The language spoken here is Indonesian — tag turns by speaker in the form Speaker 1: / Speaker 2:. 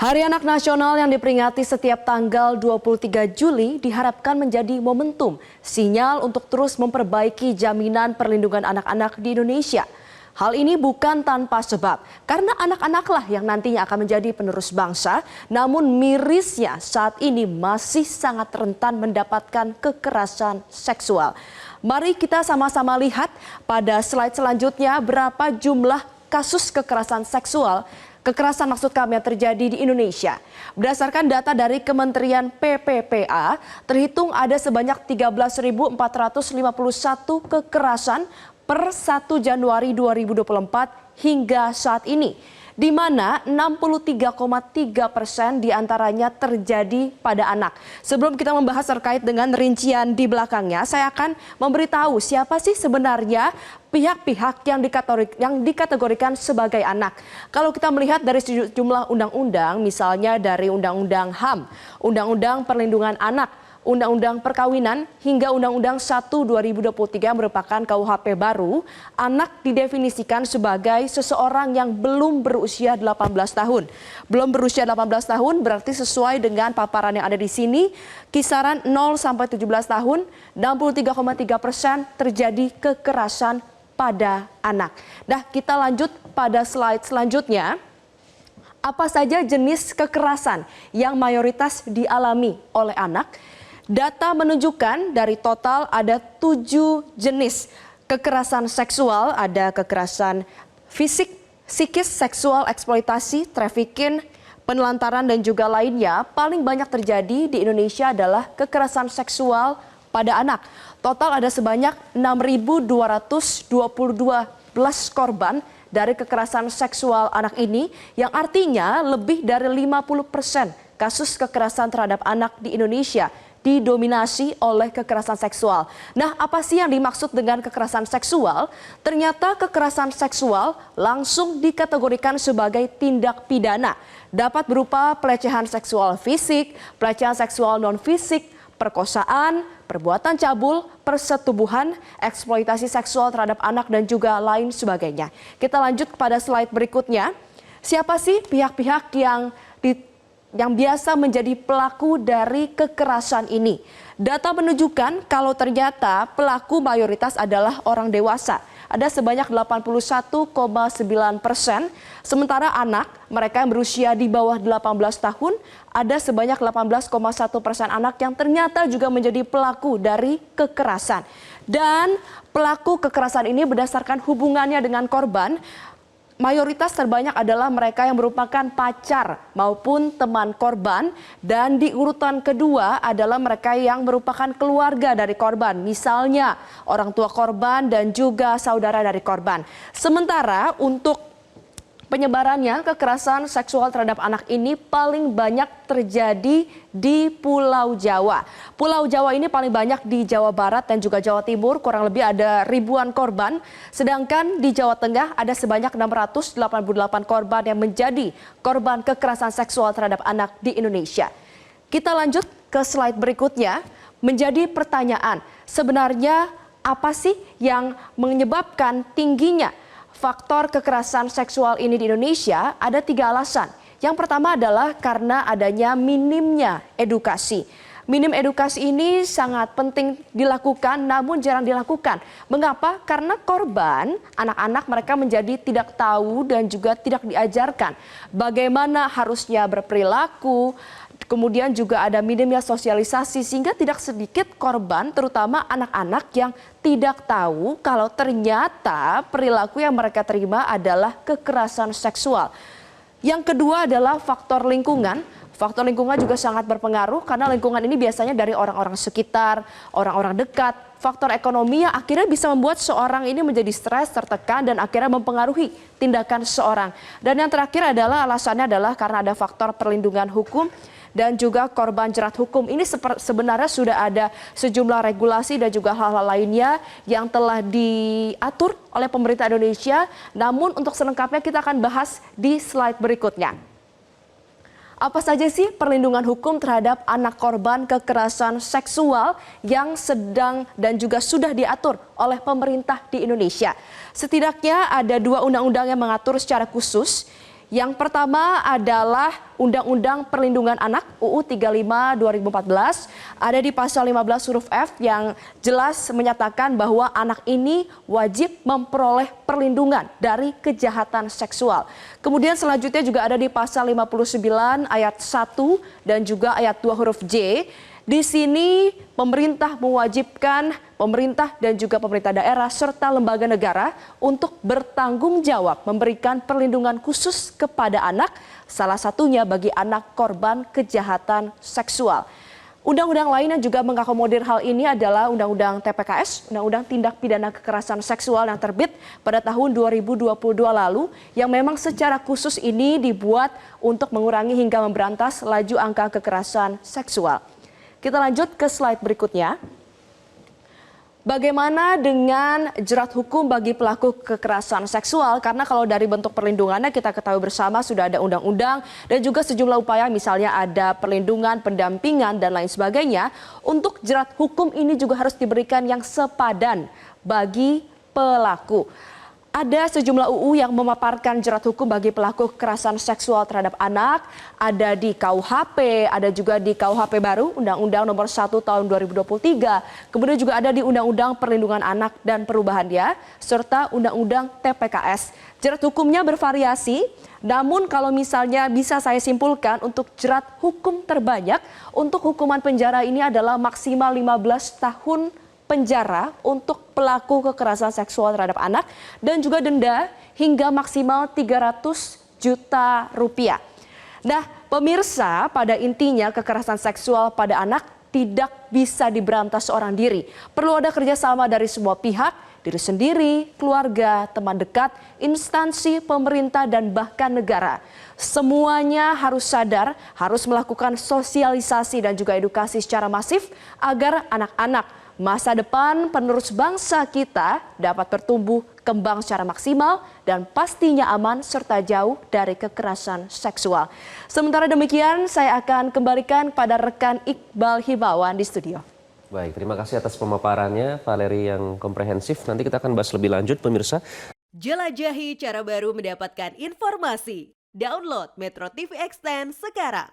Speaker 1: Hari Anak Nasional yang diperingati setiap tanggal 23 Juli diharapkan menjadi momentum, sinyal untuk terus memperbaiki jaminan perlindungan anak-anak di Indonesia. Hal ini bukan tanpa sebab, karena anak-anaklah yang nantinya akan menjadi penerus bangsa, namun mirisnya saat ini masih sangat rentan mendapatkan kekerasan seksual. Mari kita sama-sama lihat pada slide selanjutnya berapa jumlah kasus kekerasan seksual. Kekerasan maksud kami yang terjadi di Indonesia. Berdasarkan data dari Kementerian PPPA, terhitung ada sebanyak 13.451 kekerasan per 1 Januari 2024 hingga saat ini, di mana 63,3% diantaranya terjadi pada anak. Sebelum kita membahas terkait dengan rincian di belakangnya, saya akan memberitahu siapa sih sebenarnya pihak-pihak yang dikategorikan sebagai anak. Kalau kita melihat dari sejumlah undang-undang, misalnya dari Undang-Undang HAM, Undang-Undang Perlindungan Anak, Undang-Undang Perkawinan, hingga Undang-Undang 1 2023 merupakan KUHP baru, anak didefinisikan sebagai seseorang yang belum berusia 18 tahun. Belum berusia 18 tahun berarti sesuai dengan paparan yang ada di sini, kisaran 0 sampai 17 tahun, 63,3% terjadi kekerasan pada anak. Nah, kita lanjut pada slide selanjutnya. Apa saja jenis kekerasan yang mayoritas dialami oleh anak? Data menunjukkan dari total ada 7 jenis kekerasan seksual, ada kekerasan fisik, psikis, seksual, eksploitasi, trafficking, penelantaran dan juga lainnya. Paling banyak terjadi di Indonesia adalah kekerasan seksual pada anak. Total ada sebanyak 6.222 korban dari kekerasan seksual anak ini, yang artinya lebih dari 50% kasus kekerasan terhadap anak di Indonesia didominasi oleh kekerasan seksual. Nah, apa sih yang dimaksud dengan kekerasan seksual? Ternyata kekerasan seksual langsung dikategorikan sebagai tindak pidana. Dapat berupa pelecehan seksual fisik, pelecehan seksual non-fisik, perkosaan, perbuatan cabul, persetubuhan, eksploitasi seksual terhadap anak, dan juga lain sebagainya. Kita lanjut kepada slide berikutnya. Siapa sih pihak-pihak yang biasa menjadi pelaku dari kekerasan ini? Data menunjukkan kalau ternyata pelaku mayoritas adalah orang dewasa. Ada sebanyak 81,9%, sementara anak, mereka yang berusia di bawah 18 tahun, ada sebanyak 18,1% anak yang ternyata juga menjadi pelaku dari kekerasan. Dan pelaku kekerasan ini berdasarkan hubungannya dengan korban, mayoritas terbanyak adalah mereka yang merupakan pacar maupun teman korban, dan di urutan kedua adalah mereka yang merupakan keluarga dari korban, misalnya orang tua korban dan juga saudara dari korban. Sementara untuk penyebarannya, kekerasan seksual terhadap anak ini paling banyak terjadi di Pulau Jawa. Pulau Jawa ini paling banyak di Jawa Barat dan juga Jawa Timur, kurang lebih ada ribuan korban. Sedangkan di Jawa Tengah ada sebanyak 688 korban yang menjadi korban kekerasan seksual terhadap anak di Indonesia. Kita lanjut ke slide berikutnya. Menjadi pertanyaan, sebenarnya apa sih yang menyebabkan tingginya faktor kekerasan seksual ini di Indonesia? Ada 3 alasan. Yang pertama adalah karena adanya minimnya edukasi. Minim edukasi ini sangat penting dilakukan, namun jarang dilakukan. Mengapa? Karena korban, anak-anak mereka menjadi tidak tahu dan juga tidak diajarkan bagaimana harusnya berperilaku. Kemudian juga ada minimnya sosialisasi, sehingga tidak sedikit korban, terutama anak-anak yang tidak tahu kalau ternyata perilaku yang mereka terima adalah kekerasan seksual. Yang kedua adalah faktor lingkungan. Faktor lingkungan juga sangat berpengaruh karena lingkungan ini biasanya dari orang-orang sekitar, orang-orang dekat. Faktor ekonomi yang akhirnya bisa membuat seorang ini menjadi stres, tertekan, dan akhirnya mempengaruhi tindakan seseorang. Dan yang terakhir adalah alasannya adalah karena ada faktor perlindungan hukum dan juga korban jerat hukum. Ini sebenarnya sudah ada sejumlah regulasi dan juga hal-hal lainnya yang telah diatur oleh pemerintah Indonesia. Namun untuk selengkapnya kita akan bahas di slide berikutnya. Apa saja sih perlindungan hukum terhadap anak korban kekerasan seksual yang sedang dan juga sudah diatur oleh pemerintah di Indonesia? Setidaknya ada 2 undang-undang yang mengatur secara khusus. Yang pertama adalah Undang-Undang Perlindungan Anak UU 35 2014 ada di pasal 15 huruf F yang jelas menyatakan bahwa anak ini wajib memperoleh perlindungan dari kejahatan seksual. Kemudian selanjutnya juga ada di pasal 59 ayat 1 dan juga ayat 2 huruf J. Di sini pemerintah mewajibkan pemerintah dan juga pemerintah daerah serta lembaga negara untuk bertanggung jawab memberikan perlindungan khusus kepada anak, salah satunya bagi anak korban kejahatan seksual. Undang-undang lain yang juga mengakomodir hal ini adalah Undang-Undang TPKS, Undang-Undang Tindak Pidana Kekerasan Seksual yang terbit pada tahun 2022 lalu, yang memang secara khusus ini dibuat untuk mengurangi hingga memberantas laju angka kekerasan seksual. Kita lanjut ke slide berikutnya. Bagaimana dengan jerat hukum bagi pelaku kekerasan seksual? Karena kalau dari bentuk perlindungannya kita ketahui bersama sudah ada undang-undang dan juga sejumlah upaya, misalnya ada perlindungan, pendampingan dan lain sebagainya. Untuk jerat hukum ini juga harus diberikan yang sepadan bagi pelaku. Ada sejumlah UU yang memaparkan jerat hukum bagi pelaku kekerasan seksual terhadap anak. Ada di KUHP, ada juga di KUHP baru, Undang-Undang Nomor 1 Tahun 2023. Kemudian juga ada di Undang-Undang Perlindungan Anak dan Perubahannya, serta Undang-Undang TPKS. Jerat hukumnya bervariasi, namun kalau misalnya bisa saya simpulkan untuk jerat hukum terbanyak, untuk hukuman penjara ini adalah maksimal 15 tahun penjara untuk pelaku kekerasan seksual terhadap anak dan juga denda hingga maksimal 300 juta rupiah. Nah, pemirsa, pada intinya kekerasan seksual pada anak tidak bisa diberantas seorang diri. Perlu ada kerjasama dari semua pihak, diri sendiri, keluarga, teman dekat, instansi, pemerintah, dan bahkan negara. Semuanya harus sadar, harus melakukan sosialisasi dan juga edukasi secara masif agar anak-anak masa depan penerus bangsa kita dapat bertumbuh kembang secara maksimal dan pastinya aman serta jauh dari kekerasan seksual. Sementara demikian, saya akan kembalikan pada rekan Iqbal Himawan di studio.
Speaker 2: Baik, terima kasih atas pemaparannya Valeri yang komprehensif. Nanti kita akan bahas lebih lanjut pemirsa.
Speaker 3: Jelajahi cara baru mendapatkan informasi. Download Metro TV Extend sekarang.